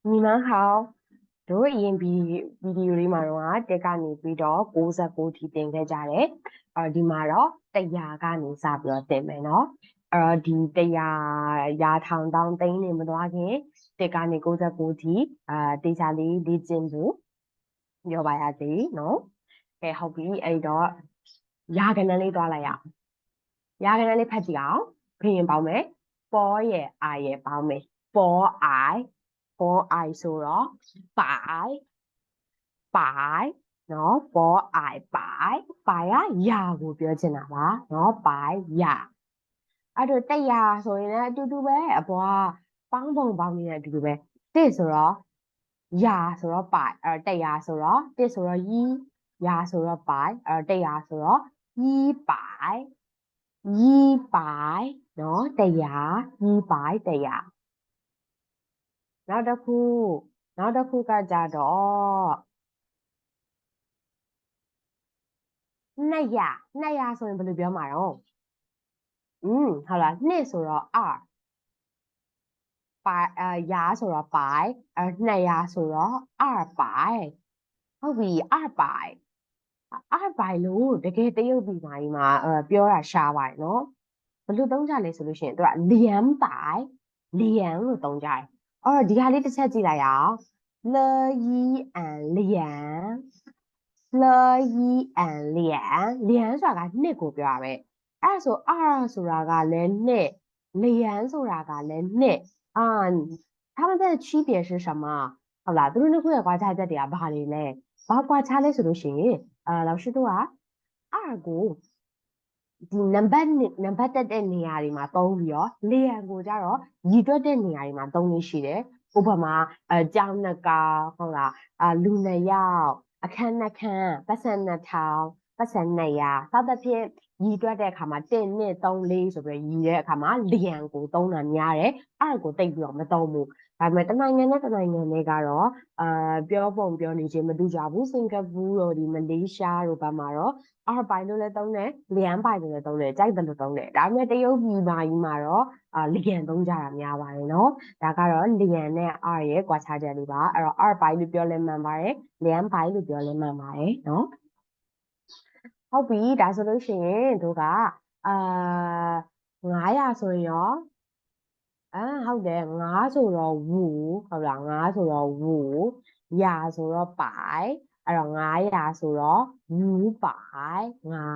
你们好，တို့အရင်ဗီဒီယိုလေးမှာတော့တက်ကနေပြီးတော့69ထိတင်ခဲ့ကြတယ်။ဒီမှာတော့100ကနေစပြီးတော့တင်မယ်နော်။ဒီ100ရာထောင်တောင်းသိန်းနေမသွားခင်တက်ကနေ69ထိတေချာလေးလေ့ကျင့်ဖို့ပြောပါရစေနော်။ကဲဟုတ်ပြီအဲ့တော့ရာခဏလေးသွားလိုက်ရအောင်။ရာခဏလေးဖတ်ကြည့်အောင်။ဖရင်ပေါင်းမယ်။ပေါ်ရဲ့အာရဲ့ပေါင်းမယ်။ပေါ်အိုင်ပေါ်အိုင်ဆိုတော့ပိုင်နော်ပေါ်အိုင်ပိုင်ကရာကိုပြောချင်တာပါနော်ပိုင်ရာအဲ့တော့100ဆိုရင်လည်းအတူတူပဲအပွားပေါင်းပုံပေါင်းနေတဲ့အတူတူပဲတစ်ဆိုတော့ရာဆိုတော့ပိုင်100ဆိုတော့တစ်ဆိုတော့ရီရာဆိုတော့ပိုင်100ဆိုတော့ရီပိုင်နော်100ရီပိုင်100နောက်တစ်ခုကကြတော့200ဆိုရင်ဘယ်လိုပြောမှာတော့ဟုတ်လား2ဆိုတော့ r ရာဆိုတော့ပိုင်200ဆိုတော့ r ပိုင်ဟုတ်ပြီ r ပိုင်လို့တကယ်တရုတ်ပြည်မှာကြီးမှာပြောတာရှားပါတယ်နော်ဘယ်လိုသုံးကြလဲဆိုလို့ရှိရင်သူကလျံပိုင်လျံလို့သုံးကြတယ်အော်ဒီဟာလေးတစ်ချက်ကြည့်လိုက်အောင်လီအန်လျံလီအန်လျံဆိုတာကနှစ်ကိုပြောရမယ်အဲ့ဆို r ဆိုတာကလည်းနှစ်လျံဆိုတာကလည်းနှစ်他们的区别是什么好啦သူတို့နှစ်ခုရဲ့ကွာခြားချက်တွေကဘာတွေလဲဘာကွာခြားလဲဆိုလို့ရှိရင်老师တို့က r ကိုဒီနံပါတ်တက်တဲ့နေရာတွေမှာသုံးပြီးတော့လျံကိုကြတော့ရည်တွက်တဲ့နေရာတွေမှာသုံးလို့ရှိတယ်ဥပမာကြောင်နှစ်ကောင်ဟုတ်လားလူနှစ်ယောက်အခန်းနှစ်ခန်းပတ်စံနှစ်ထောင်ပတ်စံ200စသဖြင့်ရည်တွက်တဲ့အခါမှာ1 2 3 4ဆိုပြီးရည်တဲ့အခါမှာလျံကိုသုံးတာများတယ်အဲ့ကိုတိတ်ပြီးတော့မသုံးဘူးဒါပေမဲ့တနိုင်ငံနဲ့တနိုင်ငံနဲ့ကတော့ပြောပုံပြောနေခြင်းမတူကြဘူးစင်ကာပူတို့ဒီမလေးရှားတို့ဘက်မှာတော့R ပိုင်လို့လည်းသုံးတယ်လျံပိုင်လို့လည်းသုံးတယ်ကြိုက်တယ်လို့သုံးတယ်ဒါပေမဲ့တရုတ်ပြည်မှာကြီးမှာတော့လျံသုံးကြတာများပါတယ်နော်ဒါကတော့လျံနဲ့ R ရဲ့ကွာခြားချက်လေးပါအဲ့တော့ R ပိုင်လို့ပြောလဲမှန်ပါတယ်လျံပိုင်လို့ပြောလဲမှန်ပါတယ်နော်ဟုတ်ပြီဒါဆိုလို့ရှိရင်တို့က900ဆိုရင်ရောဟုတ်တယ်9ဆိုတော့ဝူဟုတ်လား9ဆိုတော့ဝူရာဆိုတော့ပိုင်အဲ့တော့900ဆိုတော့ဝူပိုင်900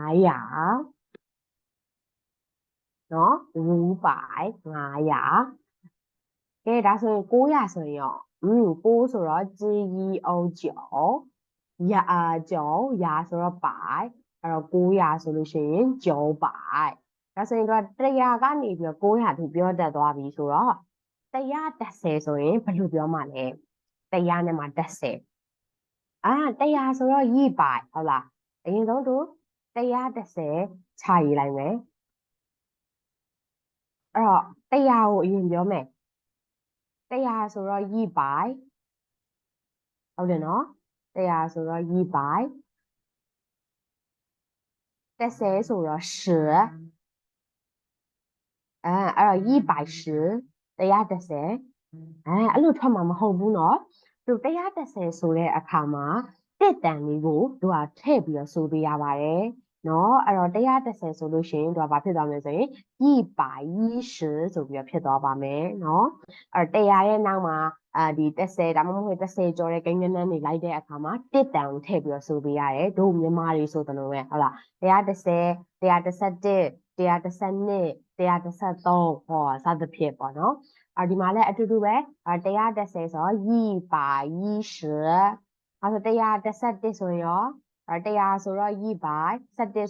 နော်ဝူပိုင်900ကဲဒါဆိုရင်900ဆိုရင်ရော9ဆိုတော့ဂျီအုံကျော်ကျော်ရာဆိုတော့ပိုင်အဲ့တော့900ဆိုလို့ရှိရင်ကျော်ပိုင်ဒါဆိုရင်တော့100ကနေပြီးတော့900ထိပြောတတ်သွားပြီဆိုတော့110ဆိုရင်ဘယ်လိုပြောမှာလဲ100နဲ့မှ10100ဆိုတော့ရိပိုင်ဟုတ်လားအရင်ဆုံးတို့110ခြာရေးလိုက်မယ်အဲ့တော့100ကိုအရင်ပြောမယ်100ဆိုတော့ရိပိုင်ဟုတ်တယ်နော်100ဆိုတော့ရိပိုင်10ဆိုတော့10အဲ့တော့110 110အဲ့လိုထွက်မှာမဟုတ်ဘူးเนาะသူ110ဆိုတဲ့အခါမှာတက်တန်လေးကိုသူကထည့်ပြီးတော့ဆိုပေးရပါတယ်เนาะအဲ့တော့110ဆိုလို့ရှိရင်သူကဘာဖြစ်သွားမလဲဆိုရင်110ဆိုပြီးတော့ဖြစ်သွားပါမယ်เนาะအဲ့တော့100ရဲ့နောက်မှာဒီ10ဒါမှမဟုတ်10ကျော်တဲ့ကိန်းဂဏန်းတွေလိုက်တဲ့အခါမှာတက်တန်ကိုထည့်ပြီးတော့ဆိုပေးရတယ်တို့မြန်မာတွေဆိုတယ်လို့ပဲဟုတ်လား110 111 112 113ဟောစသဖြင့်ပေါ့နော်ဒီမှာလည်းအတူတူပဲ110ဆိုတော့110အဲ့ဆို111ဆိုရင်ရော100ဆိုတော့100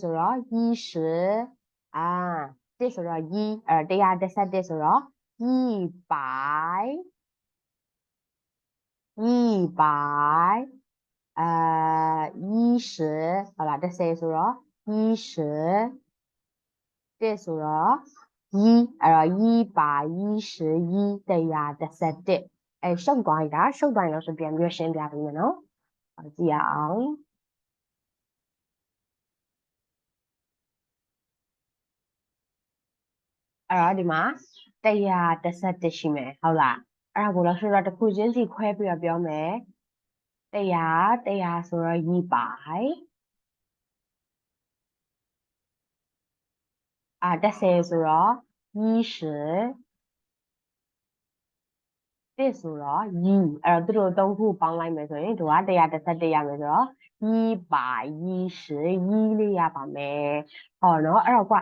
ဆိုတော့201ဆိုတော့111ဆိုတော့100 10020好啦10ဆိုတော့20တက်ဆိုတော့အဲ့တော့121 111ရှုပ်သွားလိုက်တာရှုပ်သွားရင်တော့ဆိုပြန်ပြီးရှင်းပြပေးမယ်နော်ကြည့်ရအောင်အဲ့တော့ဒီမှာ111ရှိမယ်ဟုတ်လား အဲ့ဒါကိုလည်းဆိုတော့တစ်ခုချင်းစီခွဲပြီးတော့ပြောမယ်100ဆိုတော့20010ဆိုတော့20တစ်ဆိုတော့အဲ့တော့သူတို့သုံးခုပေါင်းလိုက်မယ်ဆိုရင်တို့က111ရမယ်ဆိုတော့120လေးရပါမယ်ဟောနော်အဲ့တော့ကွာ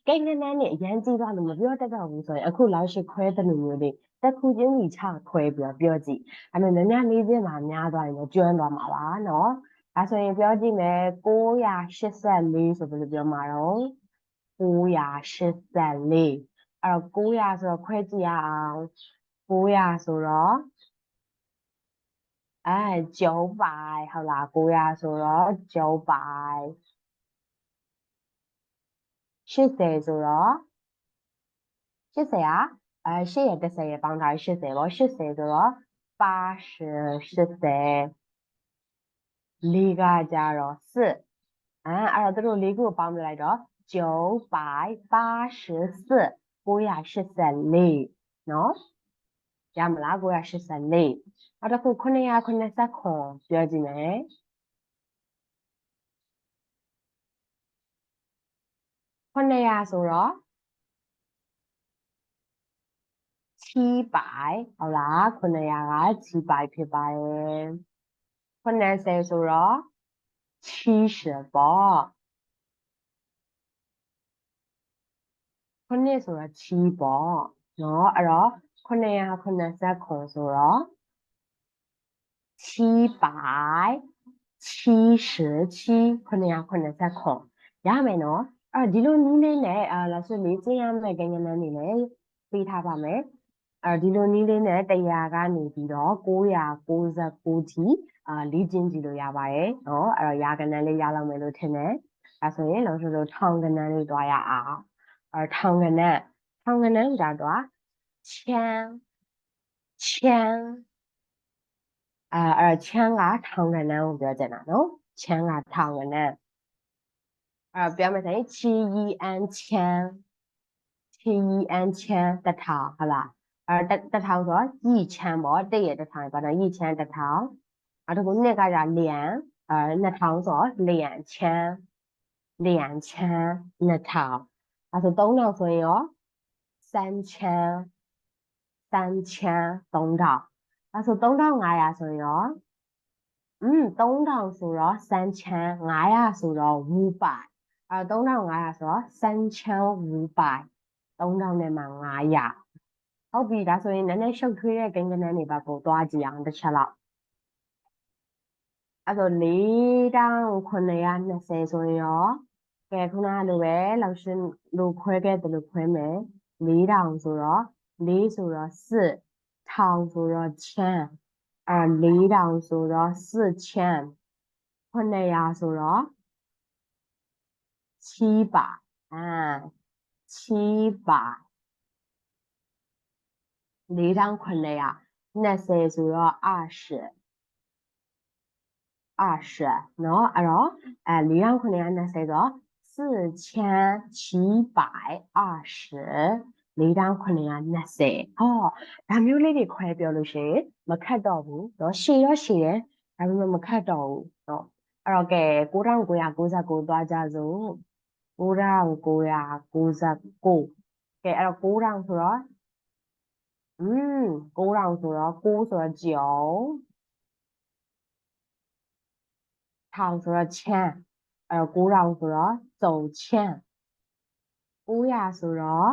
ကိန်းနန်းနဲ့အရန်ကြီးသွားလို့မပြောတတ်တော့ဘူးဆိုရင်အခုလောက်ရှိခွဲတဲ့လူမျိုးတွေတစ်ခုချင်းစီချခွဲပြီးတော့ပြောကြည့်အဲ့လိုများများလေးချင်းမှာများသွားရင်တော့ကျွမ်းသွားမှာပါနော်ဒါဆိုရင်ပြောကြည့်မယ်984ဆိုဘယ်လိုပြောမှာတော့984အဲ့တော့900ဆိုတော့ခွဲကြည့်ရအောင်900ဆိုတော့900ဟုတ်လား900ဆိုတော့900 80ဆိုတော့808ရ10ရပေါင်းထား80ပေါ့80ဆိုတော့80လေးကကြတော့4အဲ့တော့သူတို့လေးခုပေါင်းပြလိုက်တော့984 984နော်ရမလား984နောက်တစ်ခု989ပြောကြည့်မယ်900ဆိုတော့700ဟုတ်လား900က700ဖြစ်ပါတယ်90ဆိုတော့70ပေါ့9ဆိုတော့7ပေါ့နော်အဲ့တော့989ဆိုတော့777ရမယ်နော်အဲ့ဒီလိုနည်းလေးနဲ့လာဆိုလေ့ကျင့်ရမယ့်ကိန်းဂဏန်းတွေလည်းပေးထားပါမယ်ဒီလိုနည်းလေးနဲ့100ကနေပြီးတော့999ထိလေ့ကျင့်ကြည့်လို့ရပါတယ်နော်အဲ့တော့ရာဂဏန်းလေးရလောက်မယ်လို့ထင်တယ်ဒါဆိုရင်လောက်ဆိုလို့ထောင်ဂဏန်းလေးတွားရအောင်ထောင်ဂဏန်းကြတော့ချမ်းအဲ့ချမ်းကထောင်ဂဏန်းကိုပြောချင်တာနော်ချမ်းကထောင်ဂဏန်းပြောမယ်ဆိုရင်ချီရီအန်ချမ်း1000ဟုတ်လား1000ဆိုတော့ရီချမ်းပေါ့1ရ1000ပေါ့နော်ရီချမ်း1000အဲ့ဒါကိုနှစ်ကကြလျံ2000ဆိုတော့လျံချမ်း2000အဲ့ဆို3000ဆိုရင်ရော3000 3000အဲ့ဆို3500ဆိုရင်ရော3000ဆိုတော့3500ဆိုတော့ဝူပိုင်3500ဆိုတော့3500ဝူပိုင်3000နဲ့မှ900ဟုတ်ပြီဒါဆိုရင်နည်းနည်းရှုပ်ထွေးတဲ့ကိန်းဂဏန်းတွေပါပို့သွားကြည့်အောင်တစ်ချက်လောက်အဲ့ဆို4920ဆိုရင်ရောကဲခုနကလိုပဲလောက်ရှင်းလို့ခွဲခဲ့တယ်လို့ခွဲမယ်4000ဆိုတော့4ဆိုတော့4 1000ဆိုတော့ချမ်း4000ဆိုတော့4000 900ဆိုတော့700700 4900 20ဆိုတော့20နော်အဲ့တော့4920ဆိုတော့4720 4920ဟောဒါမျိုးလေးတွေခွဲပြောလို့ရှိရင်မခတ်တော့ဘူးเนาะရှည်တော့ရှည်တယ်ဒါပေမဲ့မခတ်တော့ဘူးเนาะအဲ့တော့ကဲ9999သွားကြစို့9999ကဲအဲ့တော့9000ဆိုတော့9000ဆိုတော့9ဆိုတော့9ထောင်ဆိုတော့ချမ်းအဲ့တော့9000ဆိုတော့စုံချမ်း900ဆိုတော့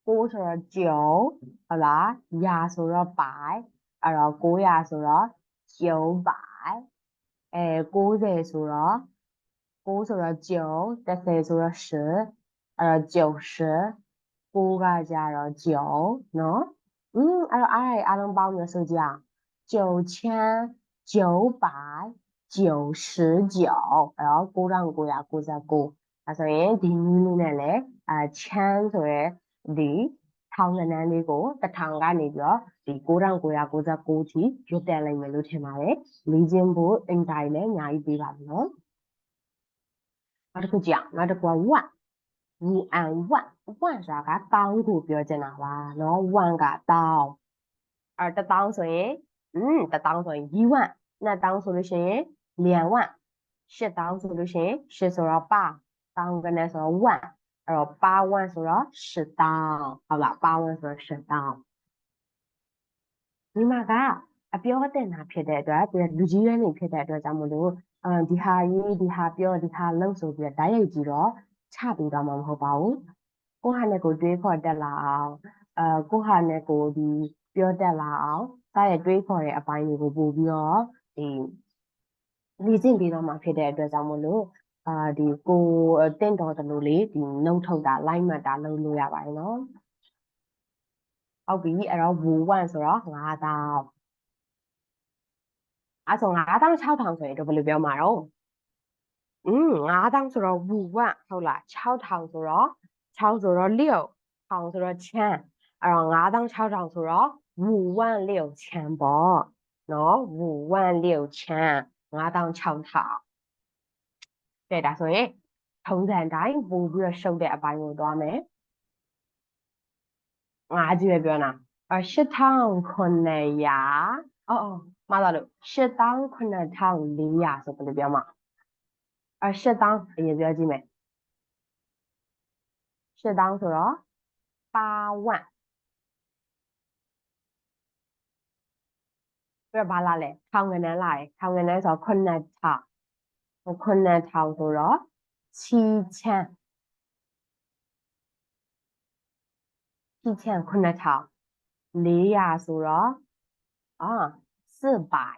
9ဆိုတော့9ဟုတ်လားရာဆိုတော့ပိုင်အဲ့တော့900ဆိုတော့9ပိုင်90ဆိုတော့9ဆိုတော့9 10ဆိုတော့10အဲ့တော့90 9ကကြတော့9နော်အဲ့တော့အားလုံးပေါင်းရဆိုကြအောင်9999အဲ့တော့9999ဒါဆိုရင်ဒီနည်းလေးနဲ့လည်းချမ်းဆိုရဲဒီထောင်ဂဏန်းလေးကို1000ကနေပြီးတော့ဒီ9999ထိရွတ်တက်လိုက်မယ်လို့ထင်ပါတယ်လေ့ကျင့်ဖို့အင်တိုင်းလည်းအများကြီးပေးပါမယ်နော်နောက်တစ်ခုကြည့်အောင်နောက်တစ်ခုက1 ဝူဝမ်ဆိုတာကတောင်းကိုပြောချင်တာပါနော်ဝမ်ကတောင်းတစ်တောင်းဆိုရင်တစ်တောင်းဆိုရင်2တောင်းဆိုလို့ရှိရင်28တောင်းဆိုလို့ရှိရင်8ဆိုတော့ပါတောင်းကနေဆိုတော့ဝမ်အဲ့တော့ပါဝမ်ဆိုတော့10တောင်းဟုတ်လားပါဝမ်ဆိုတော့10တောင်းဒီမှာကအပြောတင်တာဖြစ်တဲ့အတွက်ပြီးလူကြီးရဲနေဖြစ်တဲ့အတွက်ကြောင့်မလို့ဒီဟာရေးဒီဟာပြောဒီဟာလုပ်ဆိုပြီးဓာတ်ရိုက်ကြီးတော့ချပြီးတော့မှမဟုတ်ပါဘူးကိုဟာနဲ့ကိုတွေးခေါ်တက်လာအောင်ကိုဟာနဲ့ကိုဒီပြောတက်လာအောင်ဒါရဲ့တွေးခေါ်တဲ့အပိုင်းတွေကိုပို့ပြီးတော့ဒီလေ့ကျင့်ပြီးတော့မှဖြစ်တဲ့အတွက်ကြောင့်မလို့ဒီကိုတင့်တော်တယ်လို့လေဒီနှုတ်ထုတ်တာ line မှတ်တာလုပ်လို့ရပါတယ်နော်ဟုတ်ပြီအဲ့တော့ဝူဝမ်ဆိုတော့9000အဲ့ဆို9600ဆိုရင်တို့ဘယ်လိုပြောမှာတော့9000ဆိုတော့ဝူဝမ်ဟုတ်လား6000ဆိုတော့6ဆိုတော့6 1000ဆိုတော့ချမ်းအဲ့တော့9600ဆိုတော့ဝူဝမ်6ချမ်းပေါ့နော်ဝူဝမ်6ချမ်း9600တဲ့ဒါဆိုရင်ထုံးစံတိုင်းပို့ပြီးတော့ရှုပ်တဲ့အပိုင်းကိုသွားမယ်ငါးကြီးပဲပြောတာ8900အော်မှားသွားလို့89,400ဆိုဘယ်လိုပြောမှာ8000အရင်ပြောကြည့်မယ်8000ဆိုတော့ပါဝမ်ပြဘာလာလဲထောင်ငန်းလာတယ်ထောင်ငန်းဆိုတော့9000ဆိုတော့7ချမ်း9000 400ဆိုတော့400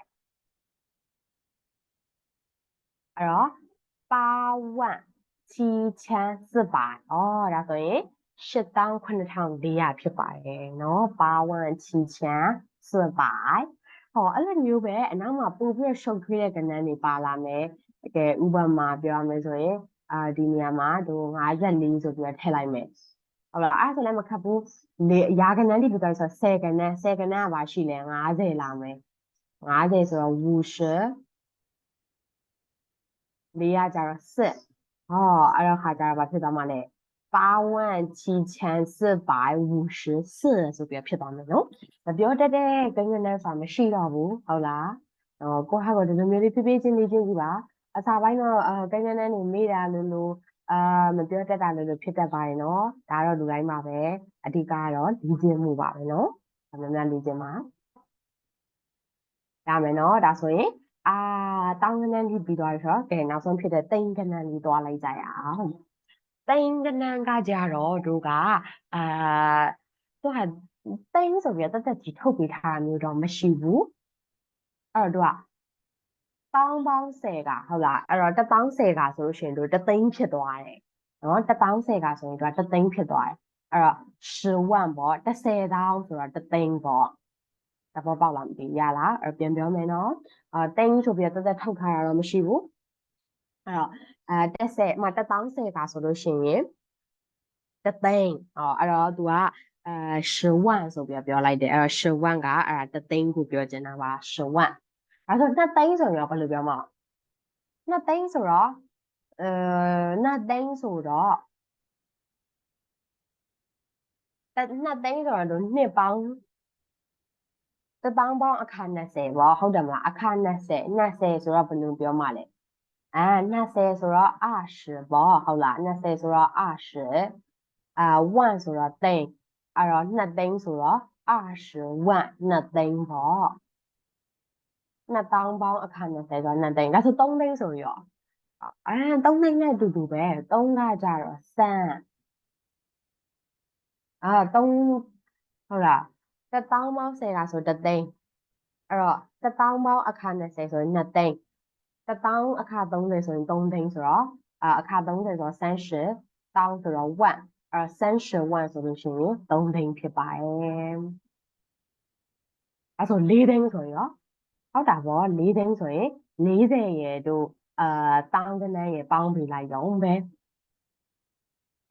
အဲ့တော့ပါဝမ်7400ဒါဆိုရင်89,400ဖြစ်ပါတယ်เนาะပါဝမ်7400အဲ့လိုမျိုးပဲအနောက်မှာပို့ပြီးရှုပ်ထွေးတဲ့ကဏ္ဍတွေပါလာမယ်တကယ်ဥပမာပြောရမယ်ဆိုရင်ဒီနေရာမှာတို့54ဆိုပြီးထည့်လိုက်မယ်ဟုတ်လားအဲ့ဆိုလည်းမခတ်ဘူးရာကဏ္ဍတွေပြောဆို10ကဏ္ဍကပါရှိလဲ50လာမယ်50ဆိုတော့50 400ကျတော့10အဲ့တော့ခါကျတော့ဘာဖြစ်သွားမှာလဲ87,454ဆိုပြီးဖြစ်သွားမယ်နော်မပြောတတ်တဲ့ကိန်းဂဏန်းဆိုတာမရှိတော့ဘူးဟုတ်လားကိုဟာကဒီလိုမျိုးလေးဖြည်းဖြည်းချင်းလေးချင်းကြည့်ပါအစာပိုင်းတော့ကိန်းဂဏန်းတွေမေးတာလို့မပြောတတ်တာလို့ဖြစ်တတ်ပါတယ်နော်ဒါတော့လူတိုင်းပါပဲအဓိကကတော့လေ့ကျင့်မှုပါပဲနော်ဒါမှမဟုတ်လေ့ကျင့်ပါရမယ်နော်ဒါဆိုရင်တောင်းကဏန်းကြီးပြီးသွားပြီဆိုတော့ကဲနောက်ဆုံးဖြစ်တဲ့သိန်းကဏန်းကြီးသွားလိုက်ကြရအောင်သိန်းကဏန်းကကြတော့တို့ကသူကသိန်းဆိုပြီးတော့တက်ကြီးထုတ်ပေးထားတာမျိုးတော့မရှိဘူးအဲ့တော့တို့ကတောင်းပေါင်း10ကဟုတ်လားအဲ့တော့1010ကဆိုလို့ရှိရင်တို့တသိန်းဖြစ်သွားတယ်နော်1010ကဆိုရင်တို့ကတသိန်းဖြစ်သွားတယ်အဲ့တော့10万ပေါ့10,000ဆိုတော့တသိန်းပေါ့သဘောပေါက်လားမသိရလားအဲ့ပြန်ပြောမယ်နော်သိန်းဆိုပြီးတော့တက်ထုတ်ထားတာတော့မရှိဘူးအဲ့တော့10မှာ10,000ကဆိုလို့ရှိရင်တသိန်းအဲ့တော့ तू က10万ဆိုပြီးပြောလိုက်တယ်အဲ့တော့10万ကအဲ့ဒါတသိန်းကိုပြောချင်တာပါ10万အဲ့ဆို2သိန်းဆိုရင်ဘယ်လိုပြောမလဲ2သိန်းဆိုတော့2သိန်းဆိုတော့2သိန်းဆိုတော့နှစ်ပေါင်း1000ပေါင်းအခါ20ပေါ့ဟုတ်တယ်မလားအခါ20ဆိုတော့ဘယ်လိုပြောမှလဲ20ဆိုတော့20ပေါ့ဟုတ်လား20ဆိုတော့20万ဆိုတော့သိန်းအဲ့တော့2သိန်းဆိုတော့20万2သိန်းပေါ့2000ပေါင်းအခါ20ဆိုတော့2သိန်းဒါဆို3သိန်းဆိုရော3သိန်းနဲ့အတူတူပဲ3ကကြတော့စမ်း3ဟုတ်လား1000ပေါင်း10ကဆို1သိန်းအဲ့တော့1000ပေါင်းအခါ20ဆိုရင်2သိန်း1000အခါ30ဆိုရင်3သိန်းဆိုတော့အခါ30ဆိုတော့30တောင်းဆိုတော့130万ဆိုလို့ရှိရင်3သိန်းဖြစ်ပါတယ်အဲ့ဆို4သိန်းဆိုရင်ရောဟုတ်တာပေါ့4သိန်းဆိုရင်40ရဲ့တို့တောင်းကနန်းရဲ့ပေါင်းပေးလိုက်ရုံပဲ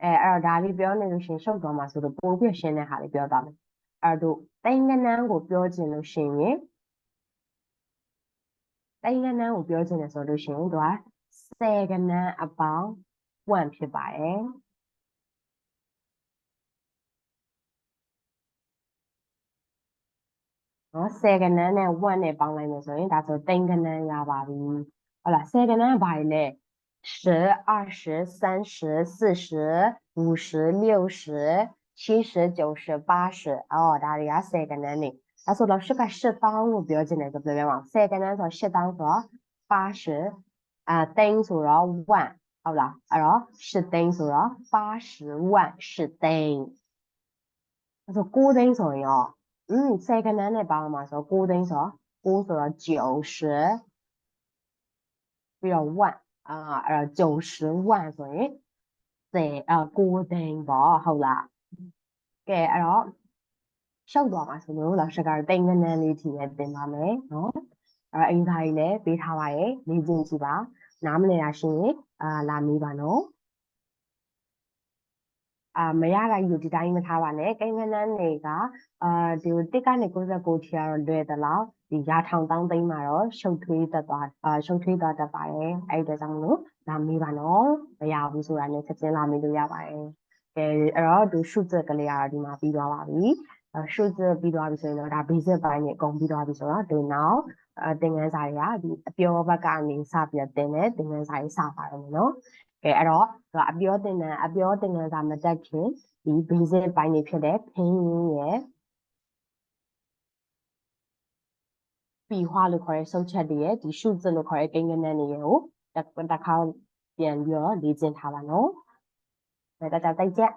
အဲ့တော့ဒါလေးပြောနေလို့ရှင်ရှုပ်သွားမှာဆိုတော့ပို့ပြရှင်းတဲ့ဟာလေးပြောသွားမယ်အဲ့တို့သိန်းကနန်းကိုပြောချင်လို့ရှိရင်သိန်းကနန်းကိုပြောချင်တယ်ဆိုလို့ရှိရင်သူက10ကနန်းအပေါင်း1ဖြစ်ပါတယ် နော်10ကဏ္ဍနဲ့1နဲ့ပေါင်းလိုက်မယ်ဆိုရင်ဒါဆို3ကဏ္ဍရပါပြီဟုတ်လား10ကဏ္ဍဘာလဲ10 20 30 40 50 60 70 90 80အော်ဒါတွေက10ကဏ္ဍနေဒါဆိုတော့10က8000လို့ပြောချင်တယ်ဆိုဘယ်လိုလဲ10ကဏ္ဍဆို8000ဆိုတော့80သိန်းဆိုတော့1ဟုတ်လားအဲ့တော့10သိန်းဆိုတော့80万10သိန်းအဲ့ဆို9သိန်းဆိုရင်ရော10ကဏ္ဍနဲ့ပေါင်းမှာဆို9သိန်းဆိုတော့9ဆိုတော့90ပြီးတော့1အဲ့တော့90万ဆိုရင်9သိန်းပေါ့ဟုတ်လားကဲအဲ့တော့ရှောက်သွားမှာဆိုလို့လောက်ရှက်ကတော့တိမ်ကနန်းလေးထိပဲတင်ပါမယ်နော်အဲ့အင်္ဂါကြီးလည်းပေးထားပါရဲ့လေ့ကျင့်ကြည့်ပါနားမလည်တာရှိရင်လာမေးပါနော်မရတာယူဒီတိုင်းမထားပါနဲ့ကိန်းကနန်းတွေကဒီတစ်ကနေ69ထိကတော့လွယ်သလောက်ဒီရာထောင်တောင်းသိမ်းမှာတော့ရှုပ်ထွေးတတ်သွားတတ်ပါတယ်အဲ့ဒီကြောင့်မလို့လာမေးပါနော်မရဘူးဆိုတာနဲ့ချက်ချင်းလာမေးလို့ရပါတယ်ကဲအဲ့တော့ဒီရှုပ်ကလေးကတော့ဒီမှာပြီးသွားပါပြီရှုပ်ပြီးသွားပြီဆိုရင်တော့ဒါ basic ပိုင်းနဲ့အကုန်ပြီးသွားပြီဆိုတော့ဒီနောက်သင်ခန်းစာတွေကဒီအပြောဘက်ကနေစပြီးတော့သင်တဲ့သင်ခန်းစာကြီးစပါတော့မယ်နော်ကဲအဲ့တော့အပြောသင်ခန်းစာမတက်ခင်ဒီ basic ပိုင်းတွေဖြစ်တဲ့拼音ရဲ့笔画လို့ခေါ်တဲ့စုပ်ချက်တွေရဲ့ဒီရှု字လို့ခေါ်တဲ့ကိန်းဂဏန်းတွေရဲ့ကိုတစ်ခါပြန်ပြီးတော့လေ့ကျင့်ထားပါနော်။ဒါကြောင့်တိုက်ချက်